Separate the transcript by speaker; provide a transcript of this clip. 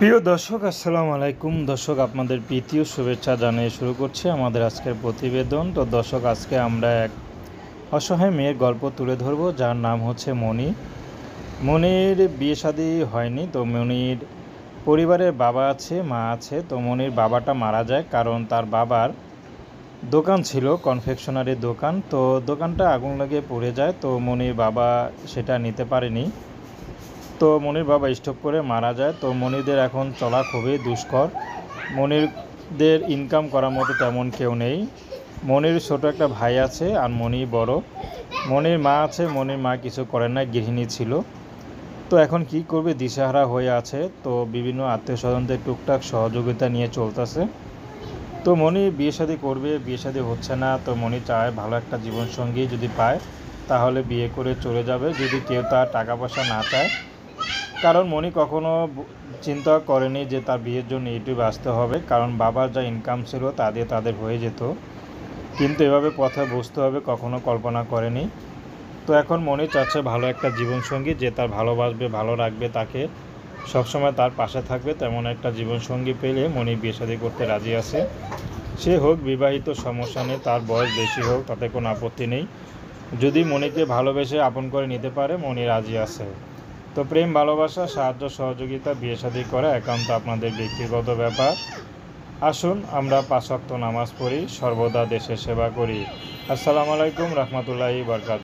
Speaker 1: প্রিয় দর্শক, আসসালামু আলাইকুম। দর্শক, আপনাদের প্রীতীয় শুভেচ্ছা জানিয়ে শুরু করছি আমাদের আজকের প্রতিবেদন। তো দর্শক, আজকে আমরা এক অসহায় মেয়ের গল্প তুলে ধরব, যার নাম হচ্ছে মণি। মণির বিয়ে শাদী হয়নি। তো মণির পরিবারের বাবা আছে, মা আছে। তো মণির বাবাটা মারা যায়, কারণ তার বাবার দোকান ছিল, কনফেকশনারি দোকান। তো দোকানটা আগুন লাগিয়ে পড়ে যায়। তো মণির বাবা সেটা নিতে পারেনি। তো মনির বাবা স্ট্রোক করে মারা যায়। তো মনিদের এখন চলা খুবই দুষ্কর। মনিরদের ইনকাম করার মতো তেমন কেউ নেই। মনির ছোট একটা ভাই আছে, আর মনি বড়। মনির মা আছে, মনির মা কিছু করে না, গৃহিণী ছিল। তো এখন কি করবে, দিশেহারা হয়ে আছে। তো বিভিন্ন আত্মীয় স্বজনদের টুকটাক সহযোগিতা নিয়ে চলতেছে। তো মনি বিয়ে শাদী করবে, বিয়ে শাদী হচ্ছে না। তো মনি চায় ভালো একটা জীবনসঙ্গী যদি পায় তাহলে বিয়ে করে চলে যাবে, যদি কেউ তার টাকা পয়সা না চায়। কারণ মনি কখনো চিন্তা করেনি যে তার বিয়ের জন্য ইউটিউবে আসতে হবে, কারণ বাবার যা ইনকাম ছিল তা দিয়ে তাদের হয়ে যেত। কিন্তু এভাবে পথে বসতে হবে কখনো কল্পনা করেনি। তো এখন মনি চাচ্ছে ভালো একটা জীবনসঙ্গী, যে তার ভালোবাসবে, ভালো রাখবে, তাকে সবসময় তার পাশে থাকবে, তেমন একটা জীবনসঙ্গী পেলে মনি বিয়ে শাদী করতে রাজি আছে। সে হোক বিবাহিত, সমস্যা নেই, তার বয়স বেশি হোক, তাতে কোনো আপত্তি নেই। যদি মনিকে ভালোবেসে আপন করে নিতে পারে, মনি রাজি আছে। তো প্রেম, ভালোবাসা, সাহায্য, সহযোগিতা, বিয়ে শাদী করা একান্ত আপনাদের ব্যক্তিগত ব্যাপার। আসুন আমরা 5 ওয়াক্ত নামাজ পড়ি, সর্বদা দেশের সেবা করি। আসসালামু আলাইকুম রহমতুল্লাহি বারকাতুহু।